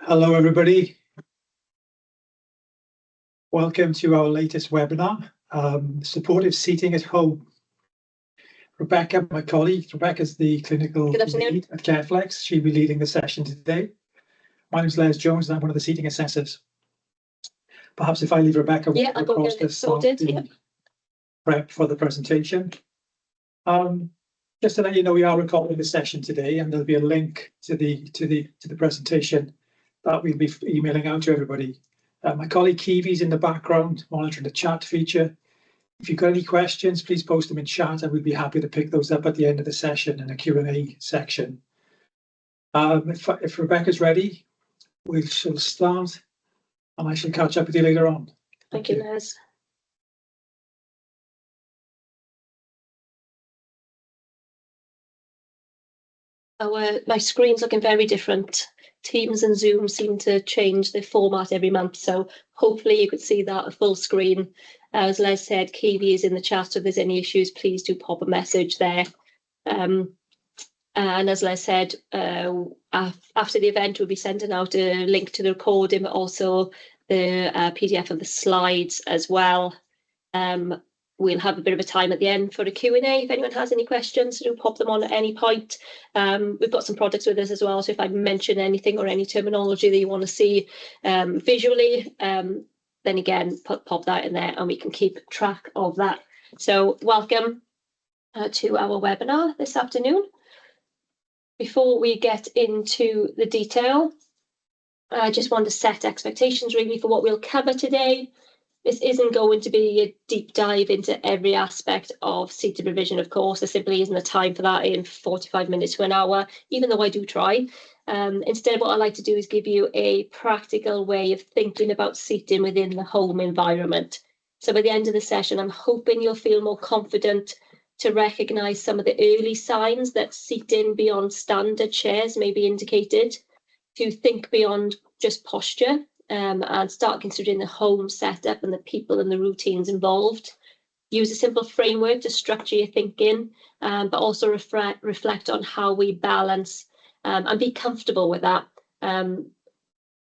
Hello, everybody. Welcome to our latest webinar, Supportive Seating at Home. Rebecca, my colleague, Rebecca's the clinical lead at Careflex. She'll be leading the session today. My name is Les Jones, and I'm one of the seating assessors. Perhaps if I leave Rebecca across to start the prep for the presentation. Just to let you know, we are recording the session today, and there'll be a link to the presentation that we'll be emailing out to everybody. My colleague Kiwi's in the background monitoring the chat feature. If you've got any questions, please post them in chat, and we'll be happy to pick those up at the end of the session in a Q&A section. If Rebecca's ready, we shall start, and I shall catch up with you later on. Thank you, Les. My screen's looking very different. Teams and Zoom seem to change their format every month, so hopefully you could see that full screen. As Les said, Kiwi is in the chat, so if there's any issues, please do pop a message there. And as Les said, after the event, we'll be sending out a link to the recording, but also the PDF of the slides as well. We'll have a bit of a time at the end for a Q&A. If anyone has any questions, do pop them on at any point. We've got some products with us as well, so if I mention anything or any terminology that you want to see visually, then again, pop that in there and we can keep track of that. So welcome to our webinar this afternoon. Before we get into the detail, I just want to set expectations really for what we'll cover today. This isn't going to be a deep dive into every aspect of seated provision, of course. There simply isn't the time for that in 45 minutes to an hour, even though I do try. Instead, what I like to do is give you a practical way of thinking about seating within the home environment. So by the end of the session, I'm hoping you'll feel more confident to recognise some of the early signs that seating beyond standard chairs may be indicated, to think beyond just posture, and start considering the home setup and the people and the routines involved. Use a simple framework to structure your thinking, but also reflect on how we balance and be comfortable with that.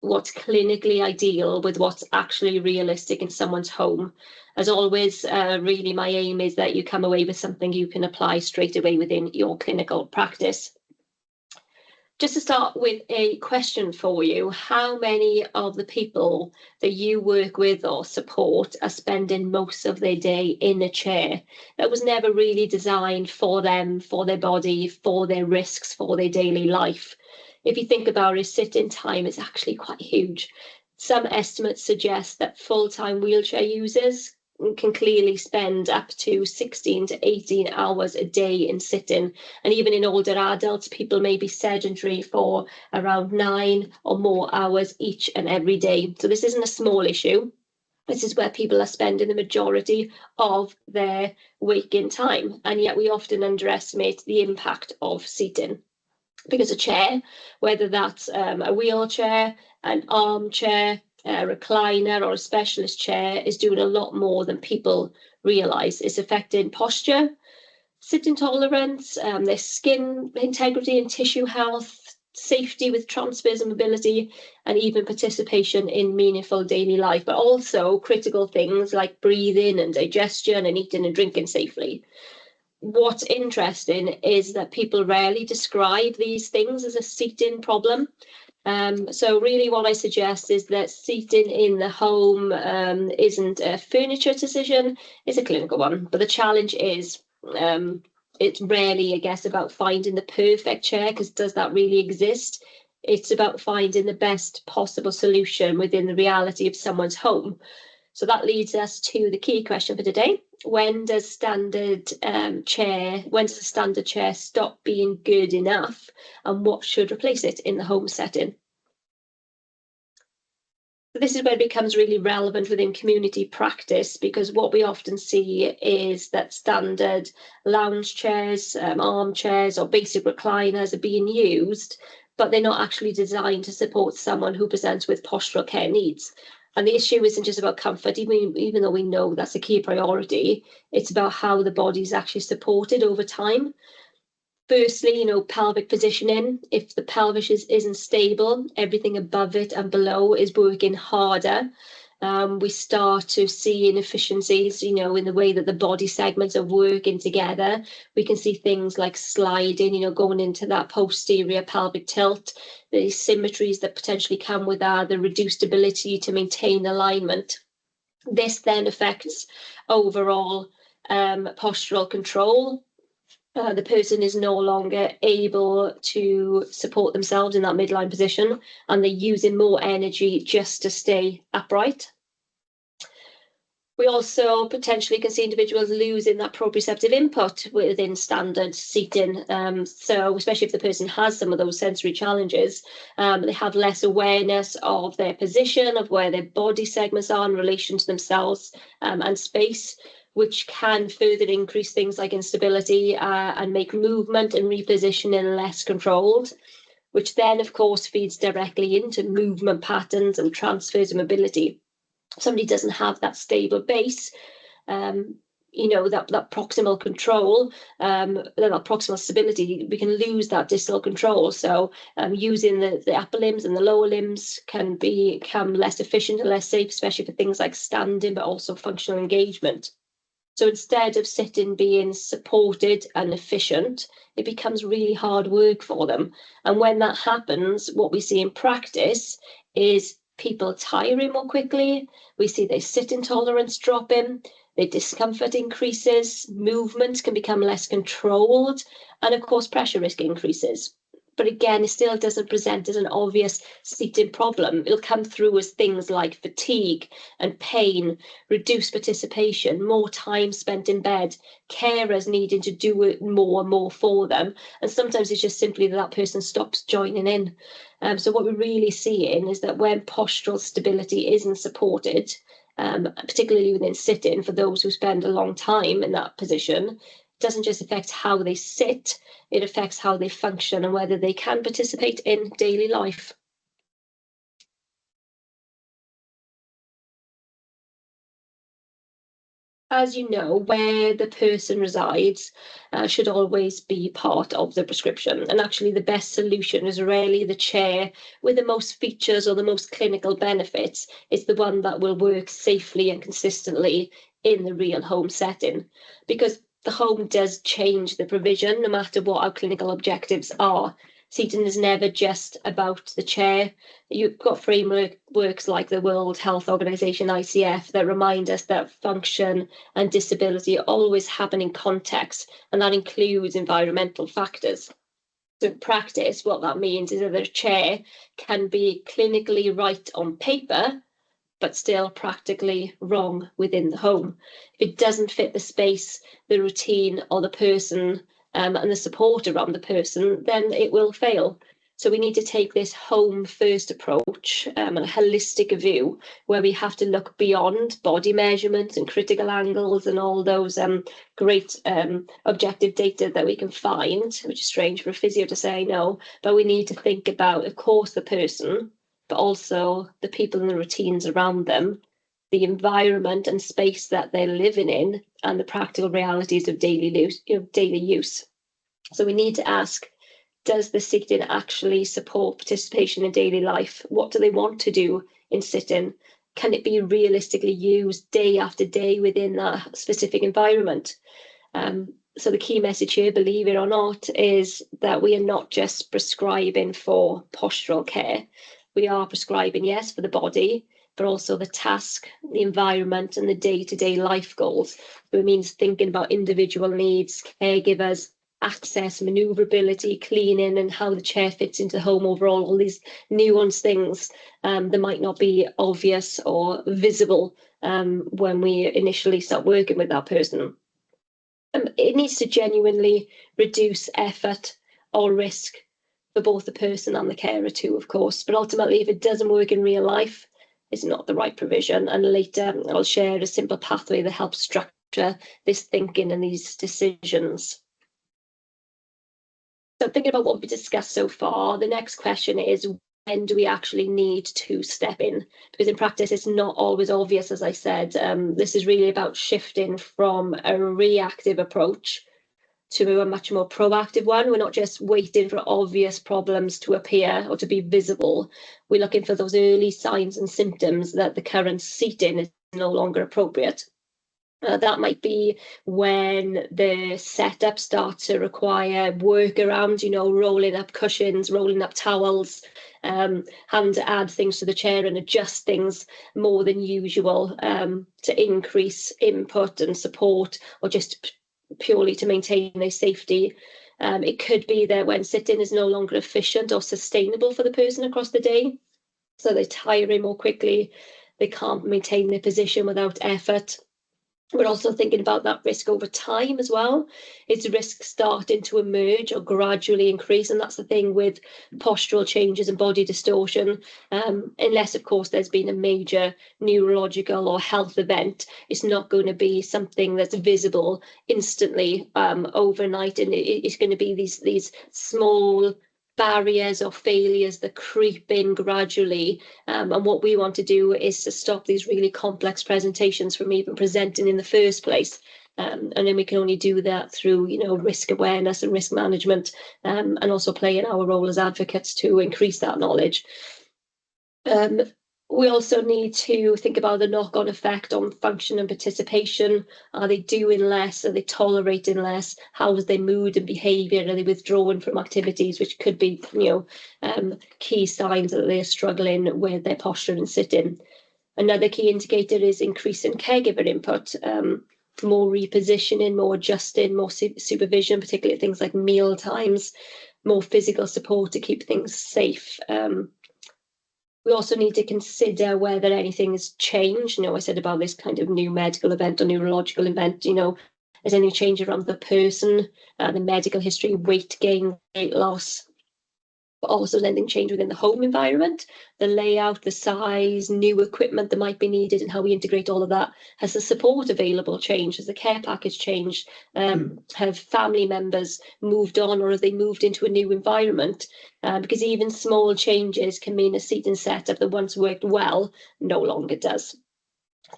What's clinically ideal with what's actually realistic in someone's home. As always, really my aim is that you come away with something you can apply straight away within your clinical practice. Just to start with a question for you, how many of the people that you work with or support are spending most of their day in a chair that was never really designed for them, for their body, for their risks, for their daily life? If you think about it, sitting time is actually quite huge. Some estimates suggest that full-time wheelchair users can clearly spend up to 16 to 18 hours a day in sitting. And even in older adults, people may be sedentary for around 9 or more hours each and every day. So this isn't a small issue. This is where people are spending the majority of their waking time. And yet we often underestimate the impact of seating. Because a chair, whether that's a wheelchair, an armchair, a recliner or a specialist chair, is doing a lot more than people realise. It's affecting posture, sitting tolerance, their skin integrity and tissue health, safety with transfers and mobility, and even participation in meaningful daily life, but also critical things like breathing and digestion and eating and drinking safely. What's interesting is that people rarely describe these things as a seating problem. So really what I suggest is that seating in the home isn't a furniture decision, it's a clinical one. But the challenge is it's rarely, I guess, about finding the perfect chair, because does that really exist? It's about finding the best possible solution within the reality of someone's home. So that leads us to the key question for today. When does a standard chair stop being good enough, and what should replace it in the home setting? This is where it becomes really relevant within community practice, because what we often see is that standard lounge chairs, armchairs or basic recliners are being used, but they're not actually designed to support someone who presents with postural care needs. And the issue isn't just about comfort, even though we know that's a key priority. It's about how the body is actually supported over time. Firstly, pelvic positioning. If the pelvis isn't stable, everything above it and below is working harder. We start to see inefficiencies, in the way that the body segments are working together. We can see things like sliding, going into that posterior pelvic tilt, the asymmetries that potentially come with that, the reduced ability to maintain alignment. This then affects overall postural control. The person is no longer able to support themselves in that midline position, and they're using more energy just to stay upright. We also potentially can see individuals losing that proprioceptive input within standard seating. So especially if the person has some of those sensory challenges, they have less awareness of their position, of where their body segments are in relation to themselves and space, which can further increase things like instability and make movement and repositioning less controlled, which then, of course, feeds directly into movement patterns and transfers of mobility. If somebody doesn't have that stable base, that proximal control, that proximal stability, we can lose that distal control. So using the upper limbs and the lower limbs can become less efficient and less safe, especially for things like standing, but also functional engagement. So instead of sitting being supported and efficient, it becomes really hard work for them. And when that happens, what we see in practice is people tiring more quickly. We see their sitting tolerance dropping, their discomfort increases, movement can become less controlled, and of course, pressure risk increases. But again, it still doesn't present as an obvious seating problem. It'll come through as things like fatigue and pain, reduced participation, more time spent in bed, carers needing to do it more and more for them. And sometimes it's just simply that person stops joining in. So what we're really seeing is that when postural stability isn't supported, particularly within sitting, for those who spend a long time in that position, doesn't just affect how they sit, it affects how they function and whether they can participate in daily life. As you know, where the person resides should always be part of the prescription. And actually the best solution is rarely the chair with the most features or the most clinical benefits. It's the one that will work safely and consistently in the real home setting, because the home does change the provision no matter what our clinical objectives are. Seating is never just about the chair. You've got frameworks like the World Health Organization, ICF, that remind us that function and disability always happen in context, and that includes environmental factors. So in practice, what that means is that a chair can be clinically right on paper, but still practically wrong within the home. If it doesn't fit the space, the routine, or the person and the support around the person, then it will fail. So we need to take this home first approach, a holistic view, where we have to look beyond body measurements and critical angles and all those great objective data that we can find, which is strange for a physio to say, no, but we need to think about, of course, the person, but also the people and the routines around them, the environment and space that they're living in, and the practical realities of daily use. So we need to ask, does the seating actually support participation in daily life? What do they want to do in sitting? Can it be realistically used day after day within that specific environment? So the key message here, believe it or not, is that we are not just prescribing for postural care. We are prescribing, yes, for the body, but also the task, the environment, and the day-to-day life goals. So it means thinking about individual needs, caregivers, access, maneuverability, cleaning, and how the chair fits into the home overall, all these nuanced things that might not be obvious or visible when we initially start working with that person. It needs to genuinely reduce effort or risk for both the person and the carer too, of course. But ultimately, if it doesn't work in real life, it's not the right provision. And later, I'll share a simple pathway that helps structure this thinking and these decisions. So thinking about what we discussed so far, the next question is, when do we actually need to step in? Because in practice, it's not always obvious, as I said. This is really about shifting from a reactive approach to a much more proactive one. We're not just waiting for obvious problems to appear or to be visible. We're looking for those early signs and symptoms that the current seating is no longer appropriate. That might be when the setup starts to require workaround, rolling up cushions, rolling up towels, having to add things to the chair and adjust things more than usual to increase input and support, or just purely to maintain their safety. It could be that when sitting is no longer efficient or sustainable for the person across the day, so they're tiring more quickly, they can't maintain their position without effort. We're also thinking about that risk over time as well. It's risk starting to emerge or gradually increase, and that's the thing with postural changes and body distortion. Unless, of course, there's been a major neurological or health event, it's not going to be something that's visible instantly overnight, and it's going to be these small barriers or failures that creep in gradually, and what we want to do is to stop these really complex presentations from even presenting in the first place, and then we can only do that through risk awareness and risk management, and also playing our role as advocates to increase that knowledge. We also need to think about the knock-on effect on function and participation. Are they doing less? Are they tolerating less? How is their mood and behaviour? Are they withdrawing from activities, which could be, key signs that they're struggling with their posture and sitting. Another key indicator is increasing caregiver input, more repositioning, more adjusting, more supervision, particularly at things like meal times, more physical support to keep things safe. We also need to consider whether anything has changed. I said about this kind of new medical event or neurological event, has any change around the person, the medical history, weight gain, weight loss, but also has anything changed within the home environment, the layout, the size, new equipment that might be needed, and how we integrate all of that. Has the support available changed? Has the care package changed? Have family members moved on, or have they moved into a new environment? Because even small changes can mean a seating setup that once worked well no longer does.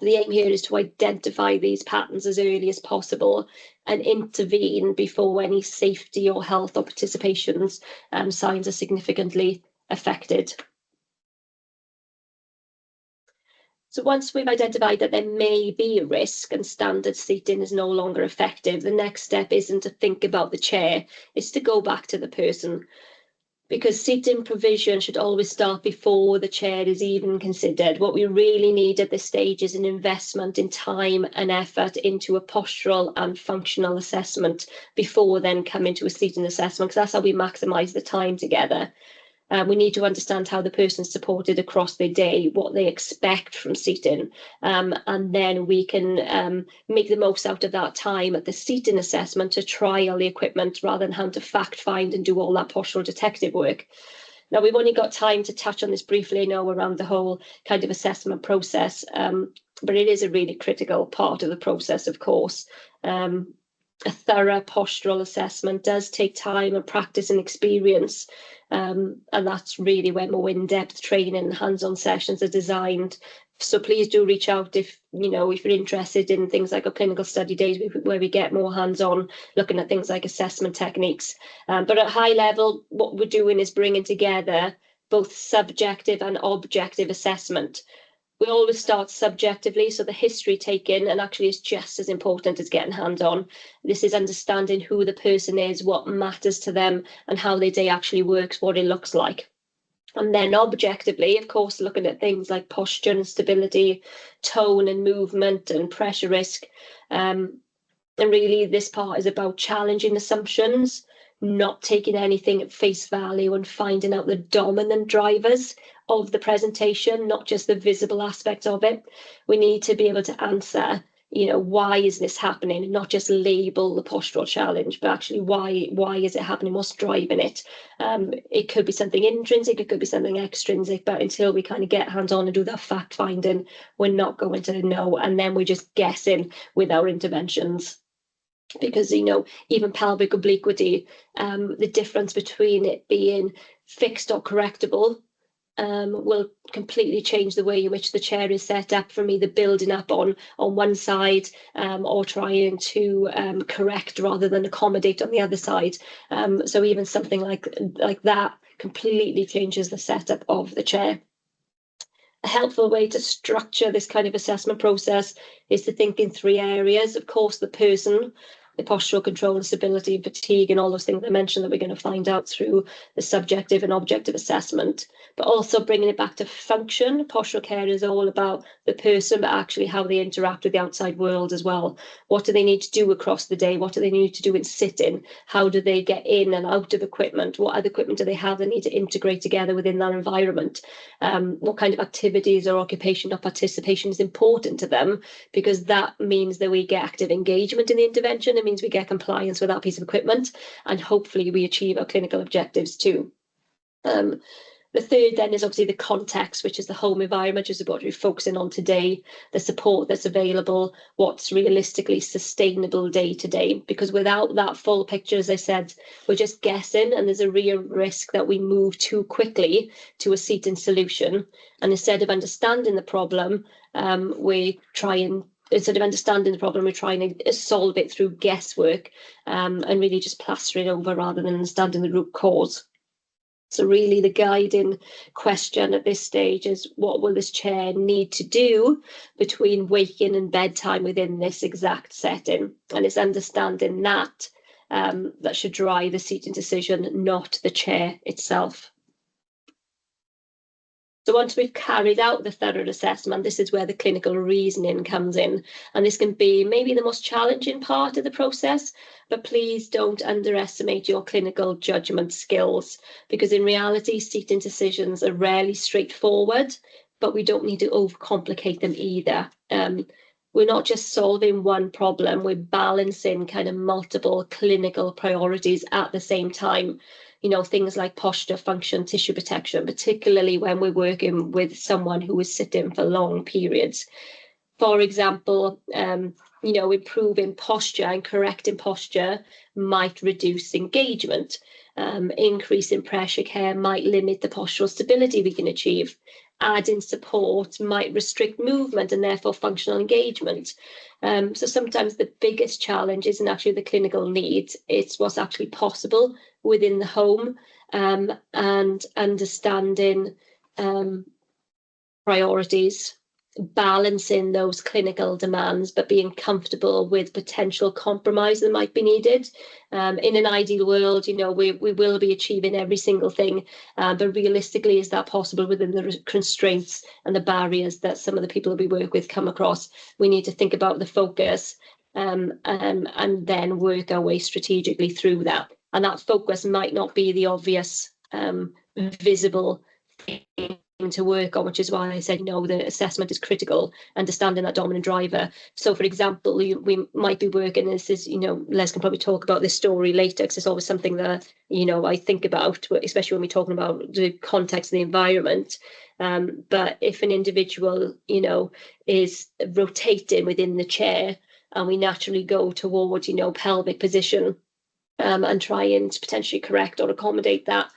The aim here is to identify these patterns as early as possible and intervene before any safety or health or participation signs are significantly affected. So once we've identified that there may be a risk and standard seating is no longer effective, the next step isn't to think about the chair, it's to go back to the person. Because seating provision should always start before the chair is even considered. What we really need at this stage is an investment in time and effort into a postural and functional assessment before then coming to a seating assessment, because that's how we maximise the time together. We need to understand how the person's supported across their day, what they expect from seating, and then we can make the most out of that time at the seating assessment to trial the equipment rather than having to fact find and do all that postural detective work. Now, we've only got time to touch on this briefly now around the whole kind of assessment process, but it is a really critical part of the process, of course. A thorough postural assessment does take time and practice and experience, and that's really where more in-depth training and hands-on sessions are designed. So please do reach out if you're interested in things like our clinical study days where we get more hands-on looking at things like assessment techniques. But at high level, what we're doing is bringing together both subjective and objective assessment. We always start subjectively, so the history taken and actually is just as important as getting hands-on. This is understanding who the person is, what matters to them, and how their day actually works, what it looks like. And then objectively, of course, looking at things like posture and stability, tone and movement and pressure risk. And really this part is about challenging assumptions, not taking anything at face value and finding out the dominant drivers of the presentation, not just the visible aspects of it. We need to be able to answer, why is this happening? Not just label the postural challenge, but actually why is it happening? What's driving it? It could be something intrinsic, it could be something extrinsic, but until we kind of get hands-on and do that fact finding, we're not going to know, and then we're just guessing with our interventions. Because even pelvic obliquity, the difference between it being fixed or correctable will completely change the way in which the chair is set up, from either building up on one side or trying to correct rather than accommodate on the other side. So even something like that completely changes the setup of the chair. A helpful way to structure this kind of assessment process is to think in 3 areas. Of course, the person, the postural control and stability, fatigue, and all those things I mentioned that we're going to find out through the subjective and objective assessment, but also bringing it back to function. Postural care is all about the person, but actually how they interact with the outside world as well. What do they need to do across the day? What do they need to do in sitting? How do they get in and out of equipment? What other equipment do they have they need to integrate together within that environment? What kind of activities or occupation or participation is important to them, because that means that we get active engagement in the intervention. It means we get compliance with that piece of equipment, and hopefully we achieve our clinical objectives too. The third then is obviously the context, which is the home environment, which is what we're focusing on today, the support that's available, what's realistically sustainable day to day, because without that full picture, as I said, we're just guessing, and there's a real risk that we move too quickly to a seating solution. And instead of understanding the problem, instead of understanding the problem, we're trying to solve it through guesswork and really just plaster it over rather than understanding the root cause. So really the guiding question at this stage is, what will this chair need to do between waking and bedtime within this exact setting? And it's understanding that that should drive the seating decision, not the chair itself. So once we've carried out the thorough assessment, this is where the clinical reasoning comes in. And this can be maybe the most challenging part of the process, but please don't underestimate your clinical judgment skills, because in reality, seating decisions are rarely straightforward, but we don't need to overcomplicate them either. We're not just solving one problem, we're balancing kind of multiple clinical priorities at the same time. You know, things like posture, function, tissue protection, particularly when we're working with someone who is sitting for long periods. For example, you know, improving posture and correcting posture might reduce engagement. Increasing pressure care might limit the postural stability we can achieve. Adding support might restrict movement and therefore functional engagement. So sometimes the biggest challenge isn't actually the clinical need, it's what's actually possible within the home, and understanding priorities, balancing those clinical demands, but being comfortable with potential compromise that might be needed. In an ideal world, you know, we will be achieving every single thing, but realistically, is that possible within the constraints and the barriers that some of the people that we work with come across? We need to think about the focus and then work our way strategically through that. And that focus might not be the obvious, visible thing to work on, which is why I said, you know, the assessment is critical, understanding that dominant driver. So for example, we might be working, this is, you know, Les can probably talk about this story later, because it's always something that, you know, I think about, especially when we're talking about the context of the environment. But if an individual, you know, is rotating within the chair, and we naturally go towards, you know, pelvic position, and try and potentially correct or accommodate that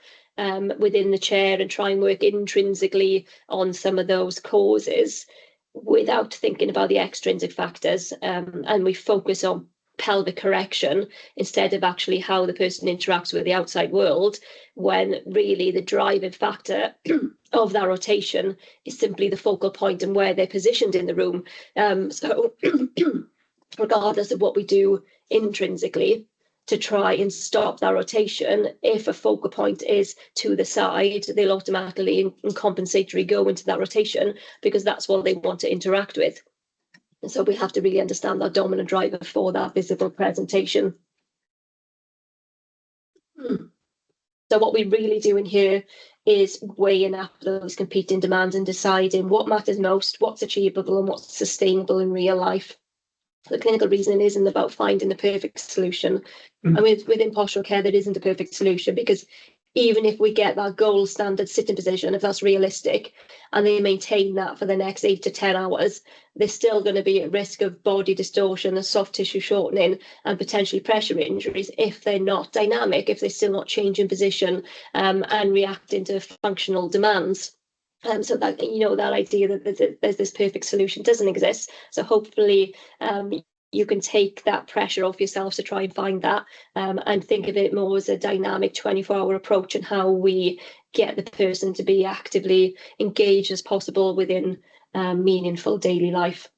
within the chair, and try and work intrinsically on some of those causes without thinking about the extrinsic factors, and we focus on pelvic correction instead of actually how the person interacts with the outside world, when really the driving factor of that rotation is simply the focal point and where they're positioned in the room. So regardless of what we do intrinsically to try and stop that rotation, if a focal point is to the side, they'll automatically in compensatory go into that rotation, because that's what they want to interact with. And so we have to really understand that dominant driver for that visible presentation. So what we're really doing here is weighing up those competing demands and deciding what matters most, what's achievable and what's sustainable in real life. The clinical reasoning isn't about finding the perfect solution. And within postural care, there isn't a perfect solution, because even if we get that gold standard sitting position, if that's realistic, and they maintain that for the next 8 to 10 hours, they're still going to be at risk of body distortion and soft tissue shortening and potentially pressure injuries if they're not dynamic, if they're still not changing position and reacting to functional demands. So that, you know, that idea that there's this perfect solution doesn't exist. So hopefully you can take that pressure off yourself to try and find that, and think of it more as a dynamic 24-hour approach, and how we get the person to be actively engaged as possible within meaningful daily life.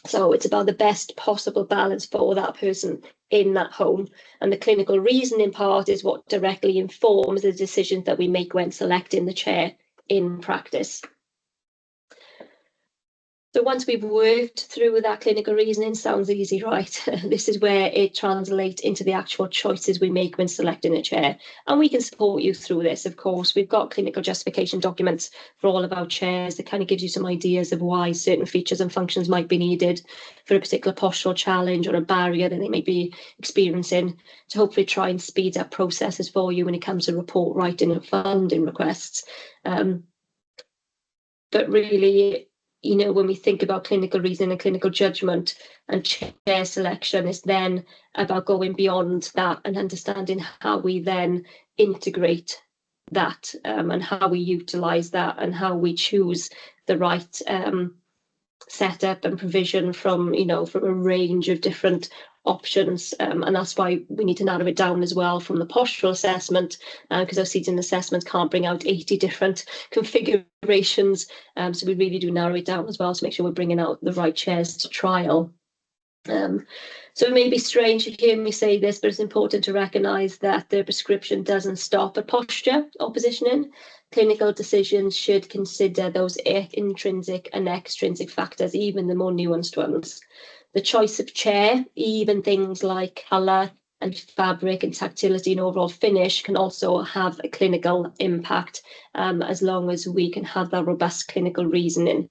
So it's about the best possible balance for that person in that home. And the clinical reasoning part is what directly informs the decisions that we make when selecting the chair in practice. So once we've worked through that clinical reasoning, sounds easy, right? This is where it translates into the actual choices we make when selecting a chair. And we can support you through this, of course. We've got clinical justification documents for all of our chairs that kind of gives you some ideas of why certain features and functions might be needed for a particular postural challenge or a barrier that they may be experiencing, to hopefully try and speed up processes for you when it comes to report writing and funding requests. But really, you know, when we think about clinical reasoning and clinical judgment and chair selection, is then about going beyond that and understanding how we then integrate that, and how we utilise that, and how we choose the right setup and provision from, you know, from a range of different options, and that's why we need to narrow it down as well from the postural assessment, because our seating assessments can't bring out 80 different configurations, so we really do narrow it down as well to make sure we're bringing out the right chairs to trial. So it may be strange to hear me say this, but it's important to recognise that the prescription doesn't stop at posture or positioning. Clinical decisions should consider those intrinsic and extrinsic factors, even the more nuanced ones. The choice of chair, even things like colour and fabric and tactility and overall finish, can also have a clinical impact, as long as we can have that robust clinical reasoning.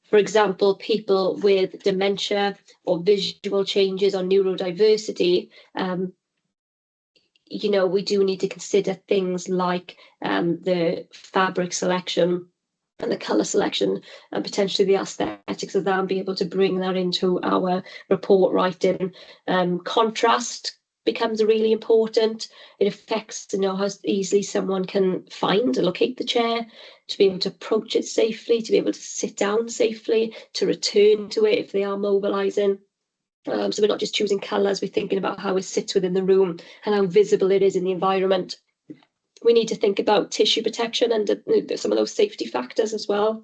For example, people with dementia or visual changes or neurodiversity, you know, we do need to consider things like the fabric selection and the colour selection, and potentially the aesthetics of that, and be able to bring that into our report writing. Contrast becomes really important. It affects, you know, how easily someone can find and locate the chair, to be able to approach it safely, to be able to sit down safely, to return to it if they are mobilising. So we're not just choosing colours, we're thinking about how it sits within the room and how visible it is in the environment. We need to think about tissue protection and some of those safety factors as well.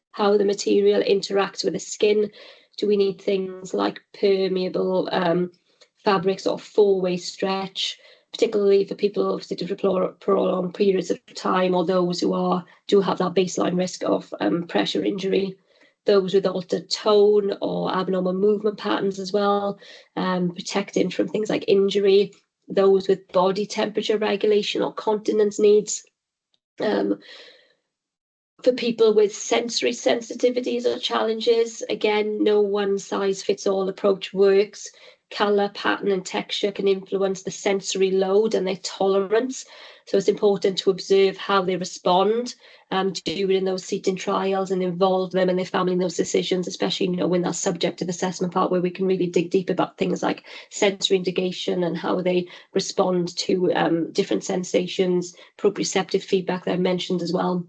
How the material interacts with the skin. Do we need things like permeable fabrics or four-way stretch, particularly for people sitting for prolonged periods of time, or those who do have that baseline risk of pressure injury. Those with altered tone or abnormal movement patterns as well, protecting from things like injury. Those with body temperature regulation or continence needs. For people with sensory sensitivities or challenges, again, no one size fits all approach works. Colour, pattern and texture can influence the sensory load and their tolerance. So it's important to observe how they respond during those seating trials, and involve them and their family in those decisions, especially, you know, when that's subjective assessment part, where we can really dig deep about things like sensory indication and how they respond to different sensations, proprioceptive feedback that I mentioned as well.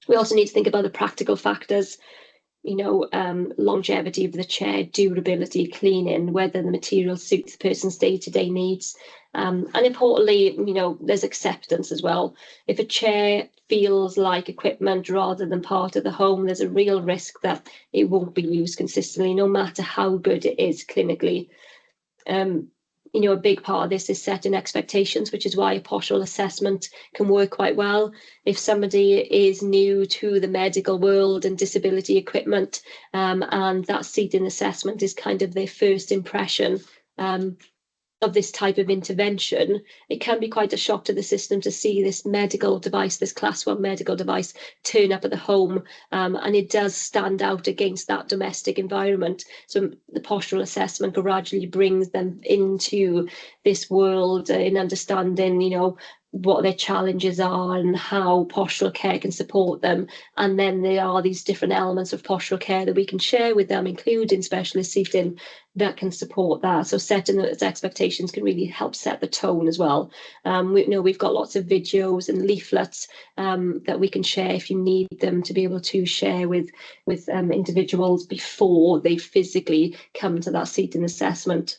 We also need to think about the practical factors, you know, longevity of the chair, durability, cleaning, whether the material suits the person's day-to-day needs. And importantly, you know, there's acceptance as well. If a chair feels like equipment rather than part of the home, there's a real risk that it won't be used consistently, no matter how good it is clinically. You know, a big part of this is setting expectations, which is why a postural assessment can work quite well. If somebody is new to the medical world and disability equipment, and that seating assessment is kind of their first impression of this type of intervention, it can be quite a shock to the system to see this medical device, this Class 1 medical device, turn up at the home, and it does stand out against that domestic environment. So the postural assessment gradually brings them into this world in understanding, you know, what their challenges are and how postural care can support them. And then there are these different elements of postural care that we can share with them, including specialist seating, that can support that. So setting those expectations can really help set the tone as well. We've got lots of videos and leaflets that we can share if you need them, to be able to share with individuals before they physically come to that seating assessment.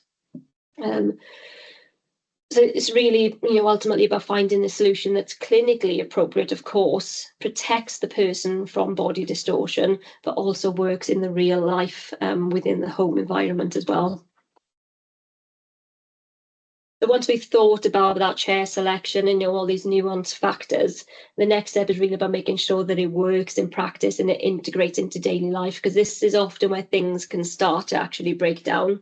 So it's really, ultimately about finding a solution that's clinically appropriate, of course, protects the person from body distortion, but also works in the real life within the home environment as well. So once we've thought about that chair selection and all these nuanced factors, the next step is really about making sure that it works in practice and it integrates into daily life, because this is often where things can start to actually break down.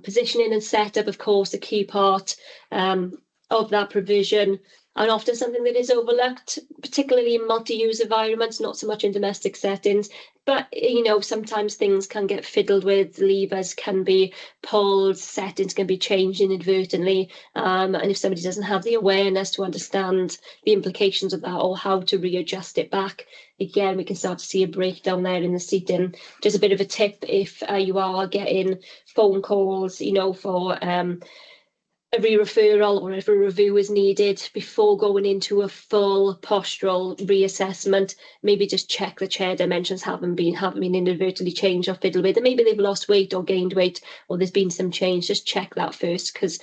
Positioning and setup, of course, a key part of that provision, and often something that is overlooked, particularly in multi-use environments, not so much in domestic settings. But, sometimes things can get fiddled with, levers can be pulled, settings can be changed inadvertently. And if somebody doesn't have the awareness to understand the implications of that or how to readjust it back, again, we can start to see a breakdown there in the seating. Just a bit of a tip, if you are getting phone calls, for a re-referral or if a review is needed before going into a full postural reassessment, maybe just check the chair dimensions haven't been inadvertently changed or fiddled with, and maybe they've lost weight or gained weight, or there's been some change. Just check that first, because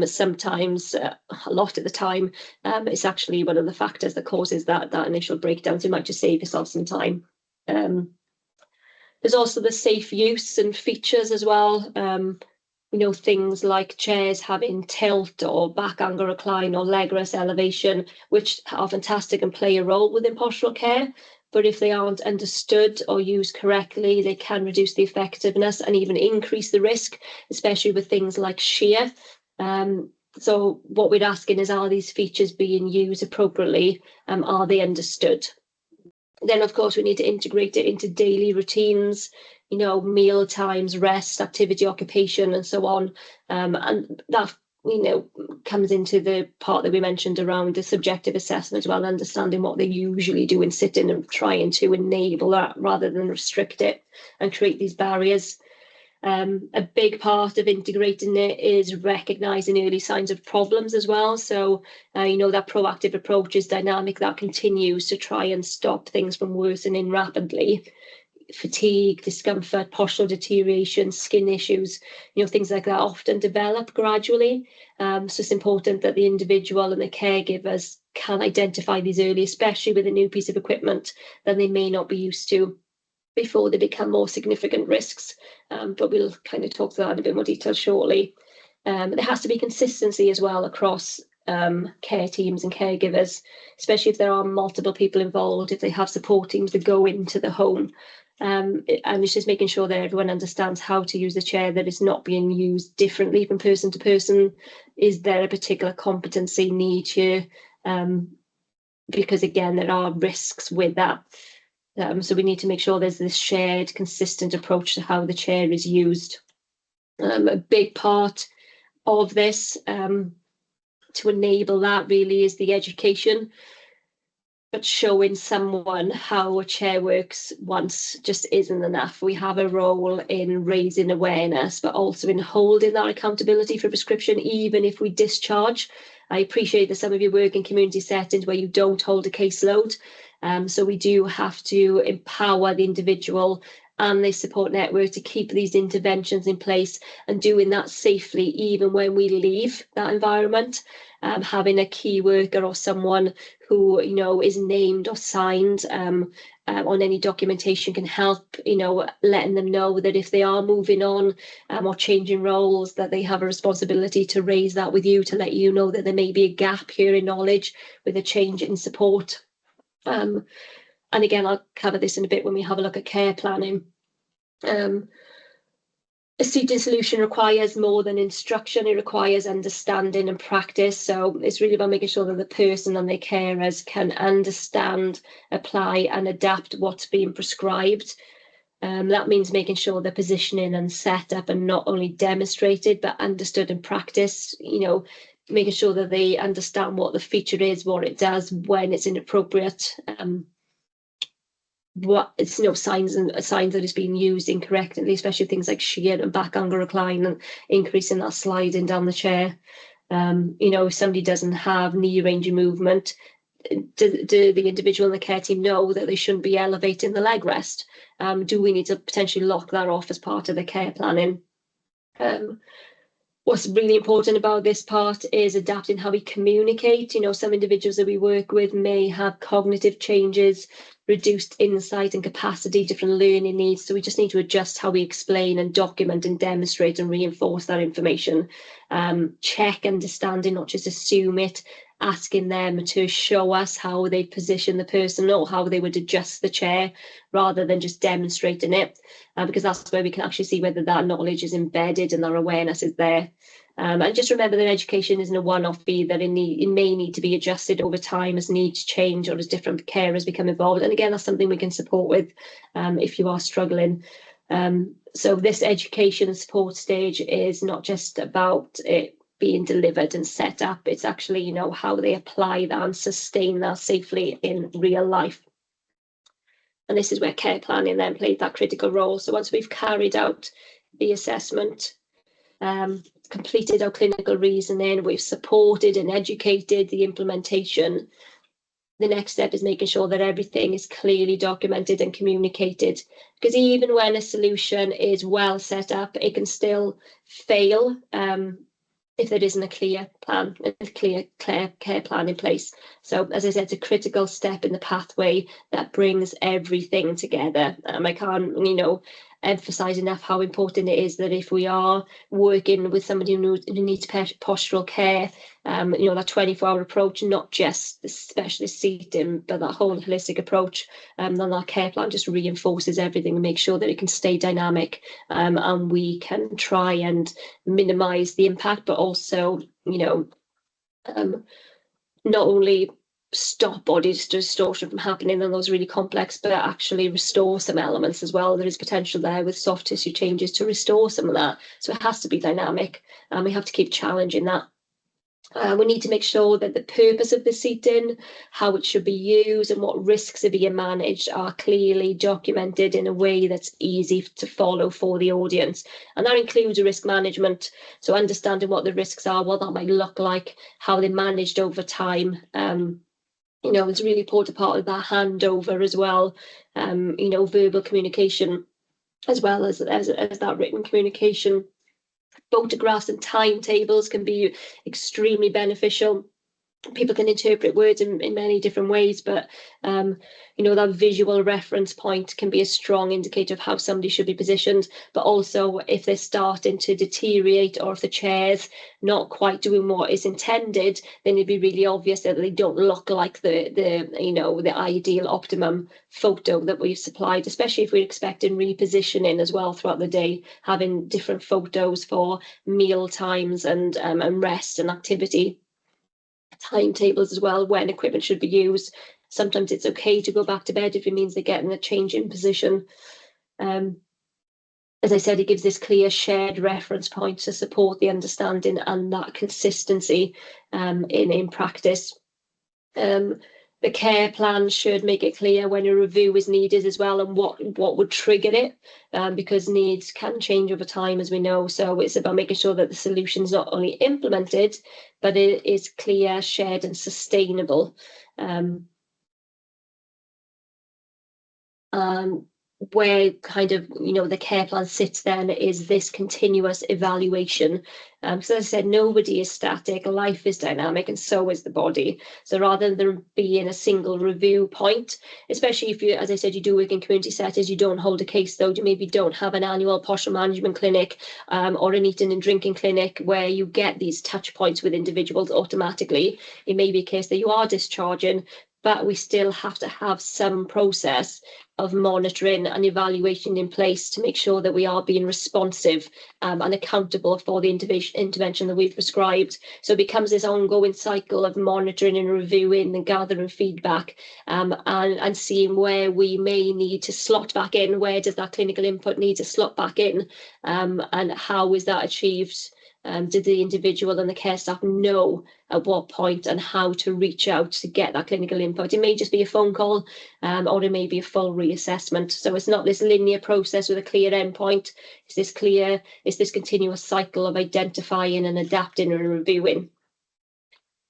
sometimes, a lot of the time, it's actually one of the factors that causes that initial breakdown. So you might just save yourself some time. There's also the safe use and features as well. Things like chairs having tilt or back angle recline or leg rest elevation, which are fantastic and play a role within postural care. But if they aren't understood or used correctly, they can reduce the effectiveness and even increase the risk, especially with things like shear. So what we're asking is, are these features being used appropriately? Are they understood? Then, of course, we need to integrate it into daily routines, meal times, rest, activity, occupation, and so on. And that, comes into the part that we mentioned around the subjective assessment as well, understanding what they usually do in sitting and trying to enable that rather than restrict it and create these barriers. A big part of integrating it is recognising early signs of problems as well. So, that proactive approach is dynamic, that continues to try and stop things from worsening rapidly. Fatigue, discomfort, postural deterioration, skin issues, things like that often develop gradually. So it's important that the individual and the caregivers can identify these early, especially with a new piece of equipment that they may not be used to, before they become more significant risks. But we'll kind of talk to that in a bit more detail shortly. There has to be consistency as well across care teams and caregivers, especially if there are multiple people involved, if they have support teams that go into the home. And it's just making sure that everyone understands how to use the chair, that it's not being used differently from person to person. Is there a particular competency need here? Because again, there are risks with that. So we need to make sure there's this shared, consistent approach to how the chair is used. A big part of this to enable that really is the education, but showing someone how a chair works once just isn't enough. We have a role in raising awareness, but also in holding that accountability for prescription, even if we discharge. I appreciate that some of you work in community settings where you don't hold a caseload. So we do have to empower the individual and the support network to keep these interventions in place and doing that safely, even when we leave that environment. Having a key worker or someone who, is named or signed on any documentation can help, letting them know that if they are moving on or changing roles, that they have a responsibility to raise that with you, to let you know that there may be a gap here in knowledge with a change in support. And again, I'll cover this in a bit when we have a look at care planning. A seating solution requires more than instruction, it requires understanding and practice. So it's really about making sure that the person and their carers can understand, apply and adapt what's being prescribed. That means making sure the positioning and setup are not only demonstrated but understood and practiced. making sure that they understand what the feature is, what it does, when it's inappropriate, what it's signs that it's being used incorrectly, especially things like shear and back angle recline and increasing that sliding down the chair. If somebody doesn't have knee range of movement, do the individual in the care team know that they shouldn't be elevating the leg rest? Do we need to potentially lock that off as part of the care planning? What's really important about this part is adapting how we communicate. Some individuals that we work with may have cognitive changes, reduced insight and capacity, different learning needs. So we just need to adjust how we explain and document and demonstrate and reinforce that information. Check understanding, not just assume it, asking them to show us how they position the person or how they would adjust the chair rather than just demonstrating it, because that's where we can actually see whether that knowledge is embedded and their awareness is there. And just remember that education isn't a one-off fee, that it may need to be adjusted over time as needs change or as different carers become involved. And again, that's something we can support with if you are struggling. So this education and support stage is not just about it being delivered and set up, it's actually, how they apply that and sustain that safely in real life. And this is where care planning then played that critical role. So once we've carried out the assessment, completed our clinical reasoning, we've supported and educated the implementation, the next step is making sure that everything is clearly documented and communicated, because even when a solution is well set up, it can still fail if there isn't a clear plan, a clear care plan in place. So as I said, it's a critical step in the pathway that brings everything together. I can't, emphasize enough how important it is that if we are working with somebody who needs postural care, that 24-hour approach, not just the specialist seating, but that whole holistic approach, then that care plan just reinforces everything and makes sure that it can stay dynamic, and we can try and minimize the impact, but also, not only stop body distortion from happening and those really complex, but actually restore some elements as well. There is potential there with soft tissue changes to restore some of that. So it has to be dynamic, and we have to keep challenging that. We need to make sure that the purpose of the seating, how it should be used and what risks are being managed are clearly documented in a way that's easy to follow for the audience. And that includes a risk management. So understanding what the risks are, what that might look like, how they're managed over time. It's a really important part of that handover as well. Verbal communication as well as that written communication. Photographs and timetables can be extremely beneficial. People can interpret words in many different ways, but that visual reference point can be a strong indicator of how somebody should be positioned. But also, if they're starting to deteriorate or if the chair's not quite doing what is intended, then it'd be really obvious that they don't look like the ideal optimum photo that we've supplied, especially if we're expecting repositioning as well throughout the day, having different photos for meal times and rest and activity. Timetables as well, when equipment should be used. Sometimes it's okay to go back to bed if it means they're getting a change in position. As I said, it gives this clear shared reference point to support the understanding and that consistency in practice. The care plan should make it clear when a review is needed as well, and what would trigger it, because needs can change over time, as we know. So it's about making sure that the solution is not only implemented, but it is clear, shared and sustainable. Where kind of, the care plan sits then is this continuous evaluation. So as I said, nobody is static, life is dynamic, and so is the body. So rather than there being a single review point, especially if you, as I said, you do work in community settings, you don't hold a caseload, you maybe don't have an annual postural management clinic or an eating and drinking clinic where you get these touch points with individuals automatically. It may be a case that you are discharging, but we still have to have some process of monitoring and evaluation in place to make sure that we are being responsive and accountable for the intervention that we've prescribed. So it becomes this ongoing cycle of monitoring and reviewing and gathering feedback, and seeing where we may need to slot back in, where does that clinical input need to slot back in, and how is that achieved Did the individual and the care staff know at what point and how to reach out to get that clinical input? It may just be a phone call, or it may be a full reassessment. So it's not this linear process with a clear endpoint. It's this continuous cycle of identifying and adapting and reviewing.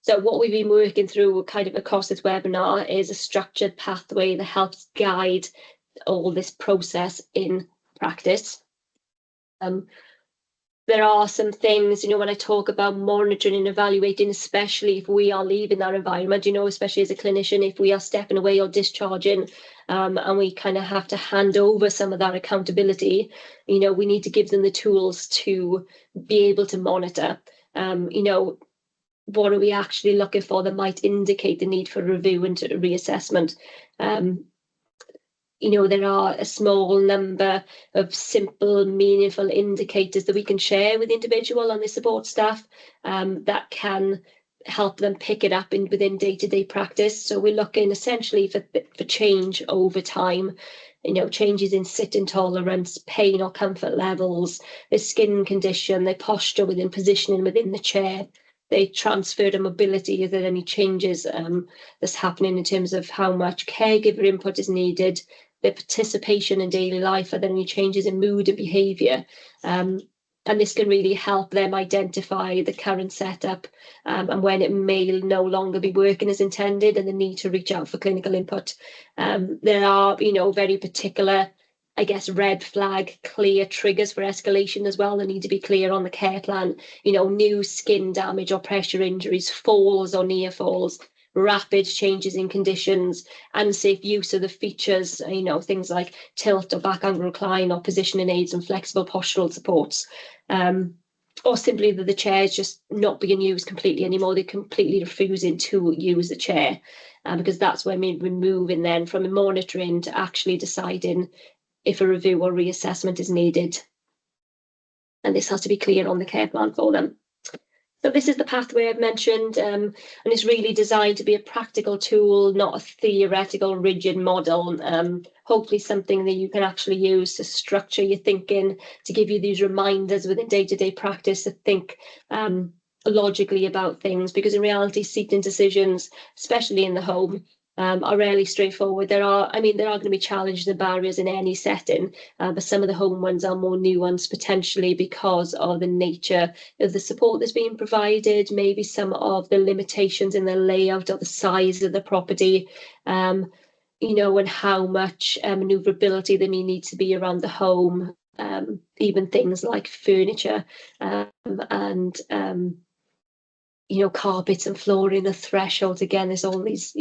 So what we've been working through kind of across this webinar is a structured pathway that helps guide all this process in practice. There are some things, when I talk about monitoring and evaluating, especially if we are leaving that environment, especially as a clinician, if we are stepping away or discharging, and we kind of have to hand over some of that accountability, we need to give them the tools to be able to monitor. What are we actually looking for that might indicate the need for review and reassessment? There are a small number of simple, meaningful indicators that we can share with the individual and the support staff that can help them pick it up within day-to-day practice. So we're looking essentially for change over time, changes in sit intolerance, pain or comfort levels, their skin condition, their posture within positioning within the chair, their transfer to mobility. Is there any changes that's happening in terms of how much caregiver input is needed? Their participation in daily life, are there any changes in mood and behaviour? And this can really help them identify the current setup and when it may no longer be working as intended and the need to reach out for clinical input. There are, very particular, red flag, clear triggers for escalation as well. They need to be clear on the care plan, new skin damage or pressure injuries, falls or near falls, rapid changes in conditions, unsafe use of the features, things like tilt or back angle recline or positioning aids and flexible postural supports, or simply that the chair is just not being used completely anymore. They're completely refusing to use the chair, because that's when we're moving then from monitoring to actually deciding if a review or reassessment is needed. And this has to be clear on the care plan for them. So this is the pathway I've mentioned, and it's really designed to be a practical tool, not a theoretical, rigid model. Hopefully something that you can actually use to structure your thinking, to give you these reminders within day-to-day practice to think logically about things, because in reality, seating decisions, especially in the home, are rarely straightforward. There are going to be challenges and barriers in any setting, but some of the home ones are more nuanced potentially because of the nature of the support that's being provided, maybe some of the limitations in the layout or the size of the property, and how much manoeuvrability there may need to be around the home, even things like furniture and carpets and flooring, the thresholds. Again, there's all these,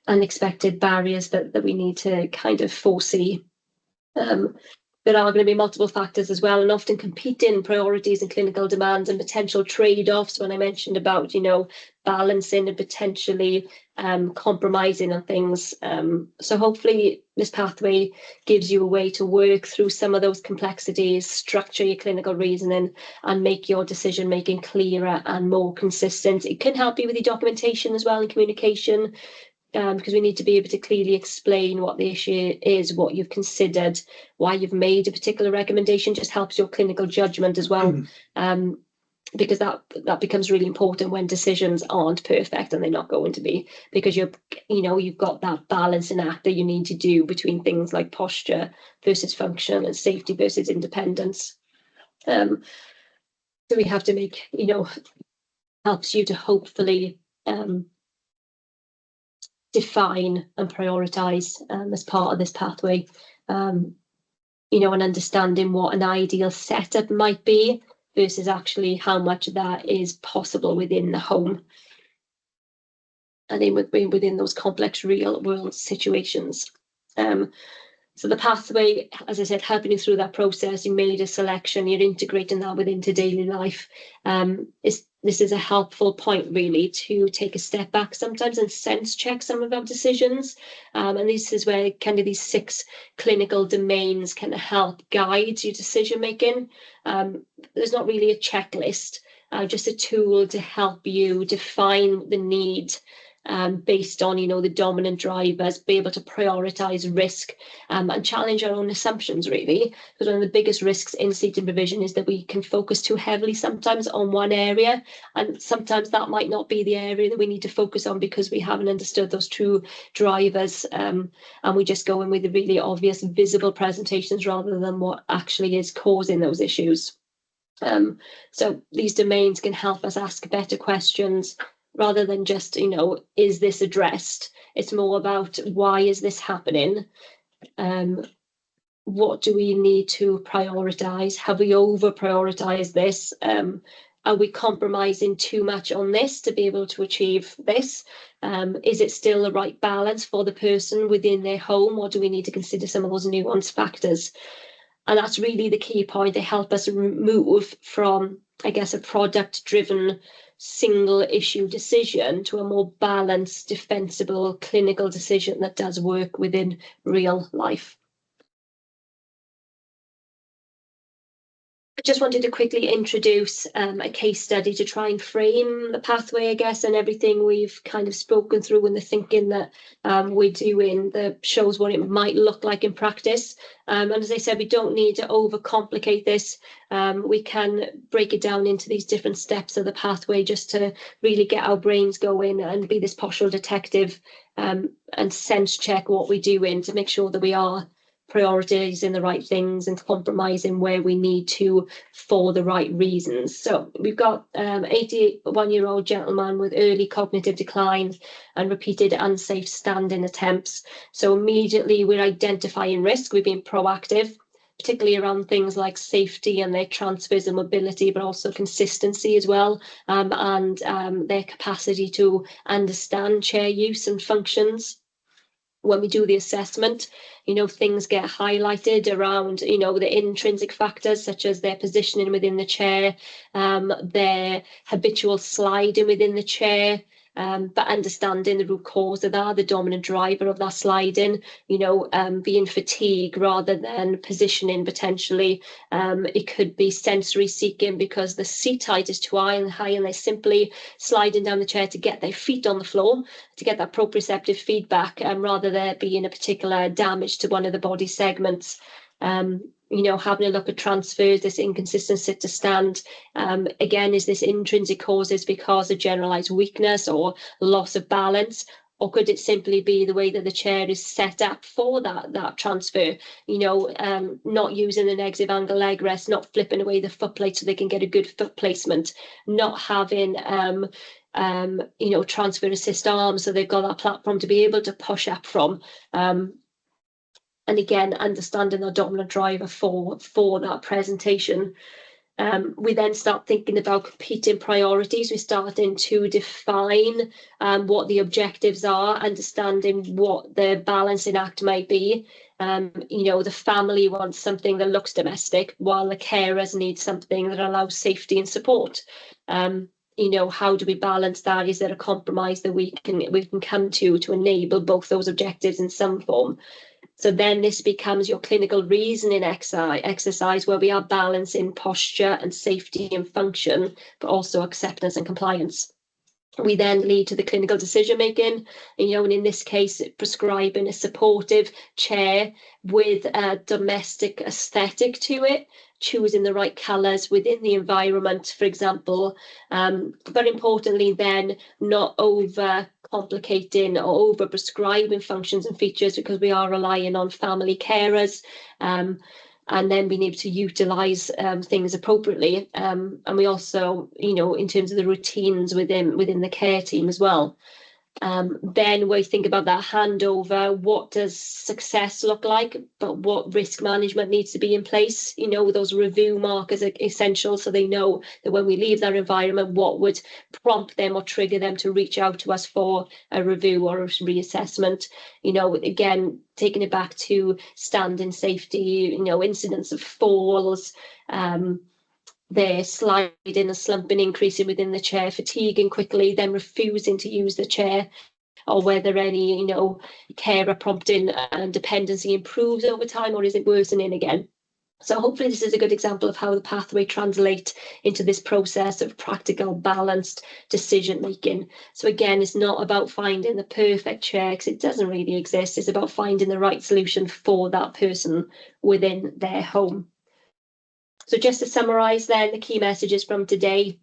unexpected barriers that we need to kind of foresee. There are going to be multiple factors as well, and often competing priorities and clinical demands and potential trade-offs when I mentioned about, balancing and potentially compromising on things. So hopefully this pathway gives you a way to work through some of those complexities, structure your clinical reasoning and make your decision making clearer and more consistent. It can help you with your documentation as well and communication, because we need to be able to clearly explain what the issue is, what you've considered, why you've made a particular recommendation. Just helps your clinical judgment as well, because that becomes really important when decisions aren't perfect, and they're not going to be, because you've got that balancing act that you need to do between things like posture versus function and safety versus independence. So we have to make, helps you to hopefully define and prioritize as part of this pathway, and understanding what an ideal setup might be versus actually how much of that is possible within the home and within those complex real world situations. So the pathway, as I said, helping you through that process. You made a selection, you're integrating that within daily life. This is a helpful point really to take a step back sometimes and sense check some of our decisions. And this is where kind of these 6 clinical domains can help guide your decision making. There's not really a checklist, just a tool to help you define the need based on, the dominant drivers, be able to prioritise risk and challenge our own assumptions, really. Because one of the biggest risks in seating provision is that we can focus too heavily sometimes on one area, and sometimes that might not be the area that we need to focus on because we haven't understood those true drivers, and we just go in with the really obvious visible presentations rather than what actually is causing those issues. So these domains can help us ask better questions rather than just, is this addressed? It's more about why is this happening? What do we need to prioritise? Have we over prioritised this? Are we compromising too much on this to be able to achieve this? Is it still the right balance for the person within their home, or do we need to consider some of those nuanced factors? And that's really the key point. They help us move from, I guess, a product-driven single issue decision to a more balanced, defensible, clinical decision that does work within real life. I just wanted to quickly introduce a case study to try and frame the pathway, I guess, and everything we've kind of spoken through and the thinking that we're doing that shows what it might look like in practice. And as I said, we don't need to overcomplicate this. We can break it down into these different steps of the pathway just to really get our brains going and be this postural detective and sense check what we're doing to make sure that we are prioritising the right things and compromising where we need to for the right reasons. So we've got 81-year-old gentleman with early cognitive decline and repeated unsafe standing attempts. So immediately we're identifying risk. We've been proactive, particularly around things like safety and their transfers and mobility, but also consistency as well, and their capacity to understand chair use and functions. When we do the assessment, things get highlighted around, the intrinsic factors such as their positioning within the chair, their habitual sliding within the chair, but understanding the root cause of that, the dominant driver of that sliding, being fatigue rather than positioning potentially. It could be sensory seeking because the seat height is too high and they're simply sliding down the chair to get their feet on the floor, to get that proprioceptive feedback, rather than there being a particular damage to one of the body segments. Having a look at transfers, this inconsistent sit to stand, again, is this intrinsic causes because of generalized weakness or loss of balance, or could it simply be the way that the chair is set up for that transfer? Not using the negative angle leg rest, not flipping away the foot plate so they can get a good foot placement, not having transfer assist arms so they've got that platform to be able to push up from. And again, understanding the dominant driver for that presentation. We then start thinking about competing priorities. We're starting to define what the objectives are, understanding what the balancing act might be. The family wants something that looks domestic, while the carers need something that allows safety and support. How do we balance that? Is there a compromise that we can come to enable both those objectives in some form? So then this becomes your clinical reasoning exercise where we are balancing posture and safety and function, but also acceptance and compliance. We then lead to the clinical decision making, and in this case, prescribing a supportive chair with a domestic aesthetic to it, choosing the right colours within the environment, for example, but importantly then not over complicating or over prescribing functions and features, because we are relying on family carers, and then being able to utilise things appropriately. And we also, in terms of the routines within the care team as well. Then we think about that handover. What does success look like? But what risk management needs to be in place? Those review markers are essential, so they know that when we leave that environment, what would prompt them or trigger them to reach out to us for a review or a reassessment. Again, taking it back to standing safety, incidents of falls, they're sliding and slumping, increasing within the chair, fatiguing quickly, then refusing to use the chair, or whether any, carer prompting and dependency improves over time, or is it worsening again? So hopefully this is a good example of how the pathway translates into this process of practical, balanced decision making. So again, it's not about finding the perfect chair, because it doesn't really exist. It's about finding the right solution for that person within their home. So just to summarise then, the key messages from today.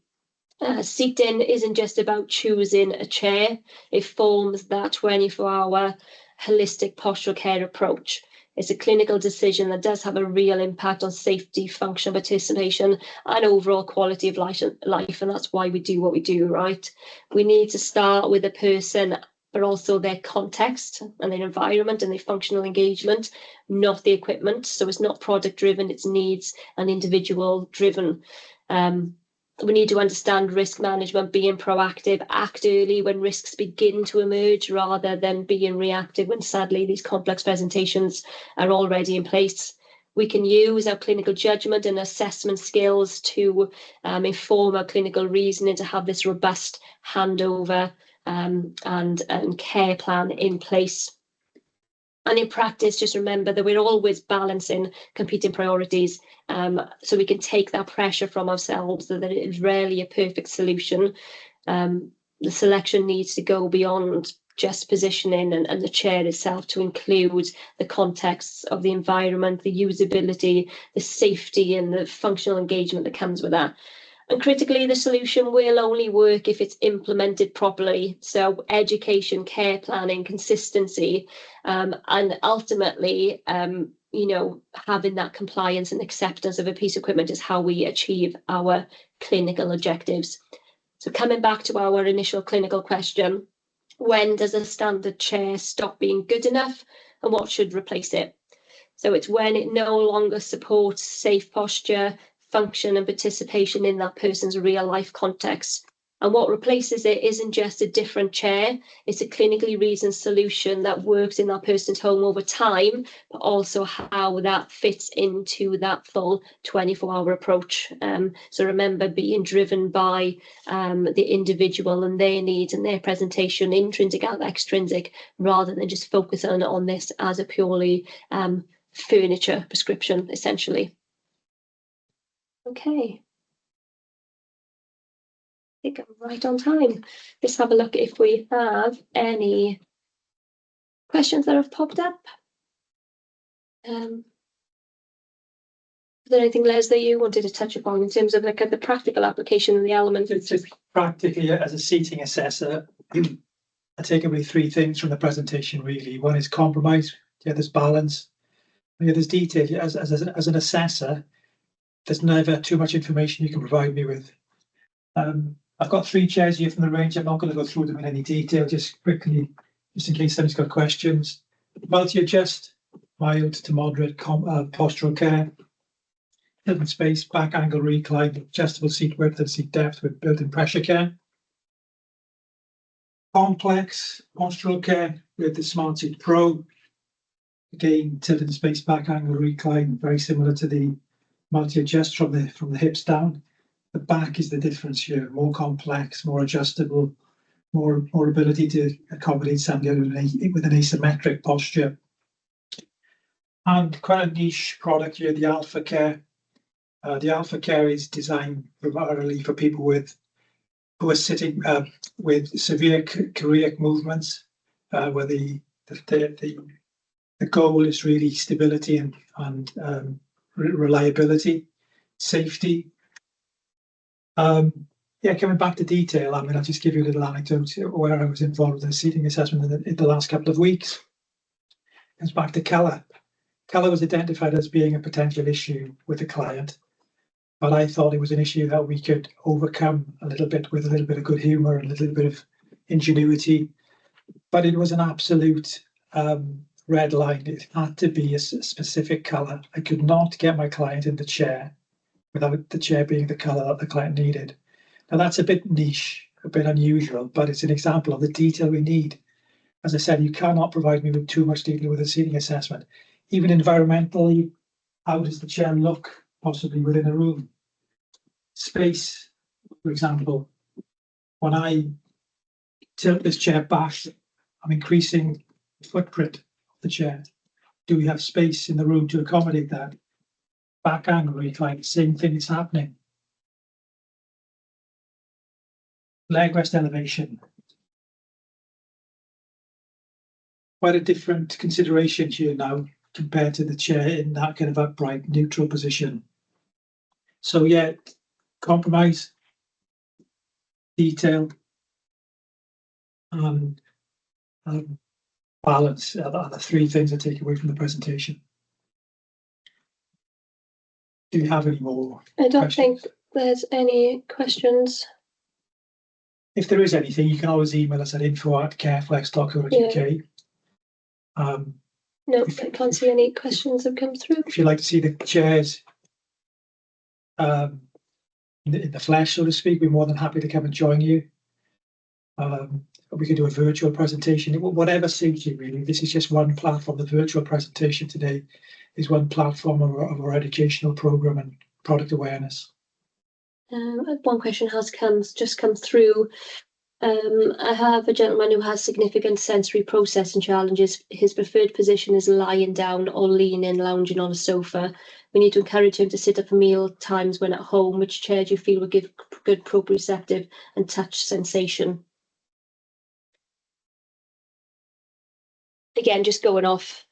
Seating isn't just about choosing a chair. It forms that 24-hour holistic postural care approach. It's a clinical decision that does have a real impact on safety, function, participation, and overall quality of life. And that's why we do what we do, right? We need to start with a person, but also their context and their environment and their functional engagement, not the equipment. So it's not product driven, it's needs and individual driven. We need to understand risk management, being proactive, act early when risks begin to emerge rather than being reactive when sadly these complex presentations are already in place. We can use our clinical judgment and assessment skills to inform our clinical reasoning to have this robust handover and care plan in place. And in practice, just remember that we're always balancing competing priorities, so we can take that pressure from ourselves, that it is rarely a perfect solution. The selection needs to go beyond just positioning and the chair itself to include the contexts of the environment, the usability, the safety and the functional engagement that comes with that. And critically, the solution will only work if it's implemented properly. So education, care planning, consistency, and ultimately, you know, having that compliance and acceptance of a piece of equipment is how we achieve our clinical objectives. So coming back to our initial clinical question, when does a standard chair stop being good enough and what should replace it? So it's when it no longer supports safe posture, function and participation in that person's real life context. And what replaces it isn't just a different chair, it's a clinically reasoned solution that works in that person's home over time, but also how that fits into that full 24-hour approach. So remember, being driven by the individual and their needs and their presentation, intrinsic and extrinsic, rather than just focusing on this as a purely furniture prescription, essentially. Okay. I think I'm right on time. Let's have a look if we have any questions that have popped up. Is there anything, Les, that you wanted to touch upon in terms of like the practical application and the element? It's just practically as a seating assessor, I take away three things from the presentation really. One is compromise, the other's balance, the other's detail. As an assessor, there's never too much information you can provide me with. I've got three chairs here from the range. I'm not going to go through them in any detail, just quickly, just in case somebody's got questions. Multi-adjust, mild to moderate postural care. Tilting space, back angle recline, adjustable seat width and seat depth with built-in pressure care. Complex postural care with the Smart Seat Pro. Again, tilting space, back angle recline, very similar to the multi-adjust from the hips down. The back is the difference here, more complex, more adjustable, more ability to accommodate somebody with an asymmetric posture. And quite a niche product here, the Alpha Care. The Alpha Care is designed primarily for people who are sitting with severe choreic movements, where the goal is really stability and reliability, safety. Yeah, coming back to detail, I mean, I'll just give you a little anecdote where I was involved in a seating assessment in the last couple of weeks. It's back to colour. Colour was identified as being a potential issue with the client, but I thought it was an issue that we could overcome a little bit with a little bit of good humour and a little bit of ingenuity. But it was an absolute red line. It had to be a specific colour. I could not get my client in the chair without the chair being the colour that the client needed. Now that's a bit niche, a bit unusual, but it's an example of the detail we need. As I said, you cannot provide me with too much detail with a seating assessment. Even environmentally, how does the chair look possibly within a room? Space, for example, when I tilt this chair back, I'm increasing the footprint of the chair. Do we have space in the room to accommodate that? back angle recline, the same thing is happening. Leg rest elevation. Quite a different consideration here now compared to the chair in that kind of upright neutral position. So yeah, compromise, detail, and balance are the three things I take away from the presentation. Do you have any more? I don't questions? think there's any questions. If there is anything, you can always email us at info@careflex.co.uk. No, I can't see any questions have come through. If you'd like to see the chairs in the flesh, so to speak, we're more than happy to come and join you. We could do a virtual presentation, whatever suits you really. This is just one platform. The virtual presentation today is one platform of our educational program and product awareness. One question has just come through. I have a gentleman who has significant sensory processing challenges. His preferred position is lying down or leaning, lounging on a sofa. We need to encourage him to sit up for meal times when at home. Which chair do you feel would give good proprioceptive and touch sensation? Again, just going off.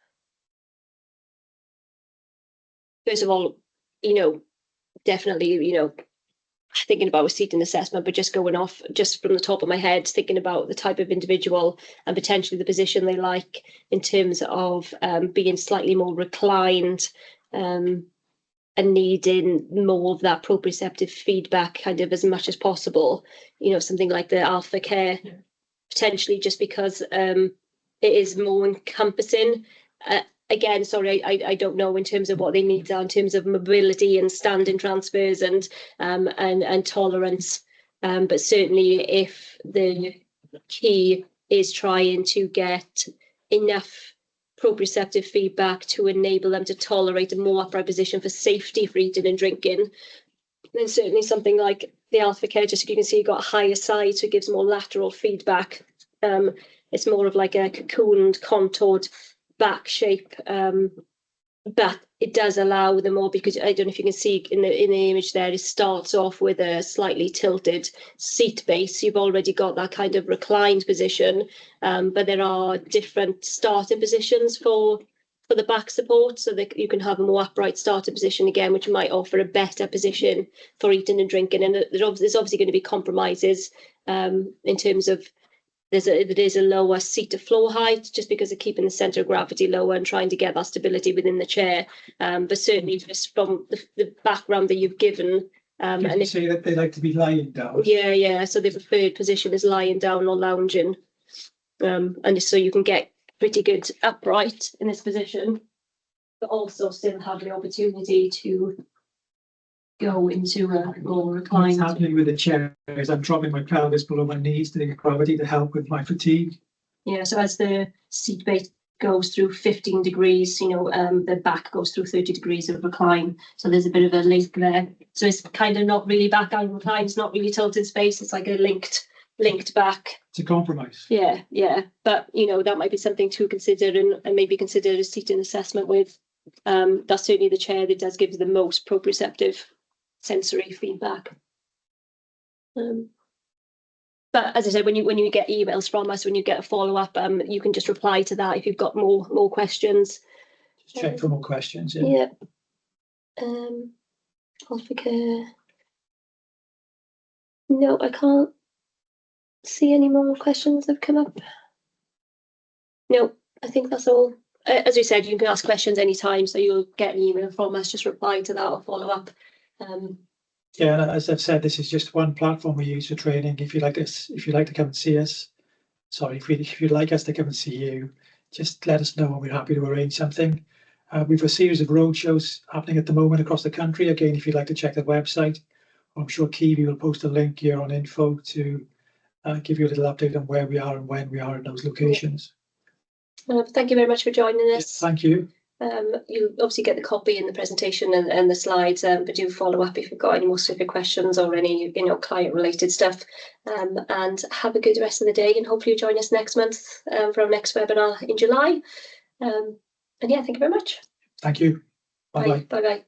First of all, definitely, thinking about a seating assessment, but just going off just from the top of my head, thinking about the type of individual and potentially the position they like in terms of being slightly more reclined and needing more of that proprioceptive feedback kind of as much as possible, something like the Alpha Care, potentially just because it is more encompassing. Again, sorry, I don't know in terms of what they need in terms of mobility and standing transfers and tolerance. But certainly if the key is trying to get enough proprioceptive feedback to enable them to tolerate a more upright position for safety for eating and drinking, then certainly something like the Alpha Care, just so you can see, you've got a higher side, so it gives more lateral feedback. It's more of like a cocooned, contoured back shape, but it does allow them more, because I don't know if you can see in the image there, it starts off with a slightly tilted seat base. You've already got that kind of reclined position, but there are different starting positions for the back support, so that you can have a more upright starting position again, which might offer a better position for eating and drinking. And there's obviously going to be compromises in terms of there is a lower seat to floor height, just because of keeping the centre of gravity lower and trying to get that stability within the chair. But certainly just from the background that you've given. And you say that they like to be lying down. Yeah. So the preferred position is lying down or lounging. And so you can get pretty good upright in this position, but also still have the opportunity to go into a more reclined. What's happening with the chair is I'm dropping my pelvis below my knees to the gravity to help with my fatigue. Yeah, so as the seat base goes through 15 degrees, the back goes through 30 degrees of recline. So there's a bit of a link there. So it's kind of not really back angle recline, it's not really tilted space, it's like a linked back. It's a compromise. Yeah. But that might be something to consider and maybe consider a seating assessment with. That's certainly the chair that does give the most proprioceptive sensory feedback. But as I said, when you get emails from us, when you get a follow-up, you can just reply to that if you've got more questions. Just check for more questions. Yeah. Alpha Care. No, I can't see any more questions that have come up. No, I think that's all. As we said, you can ask questions anytime, so you'll get an email from us, just reply to that or follow up. Yeah, as I've said, this is just one platform we use for training. If you'd like to come and see us, if you'd like us to come and see you, just let us know and we're happy to arrange something. We've a series of roadshows happening at the moment across the country. Again, if you'd like to check the website, I'm sure Kiwi will post a link here on info to give you a little update on where we are and when we are in those locations. Thank you very much for joining us. Yeah, thank you. You'll obviously get the copy in the presentation and the slides, but do follow up if you've got any more specific questions or any client related stuff. And have a good rest of the day, and hopefully you'll join us next month for our next webinar in July. And yeah, thank you very much. Thank you. Bye bye. Bye bye.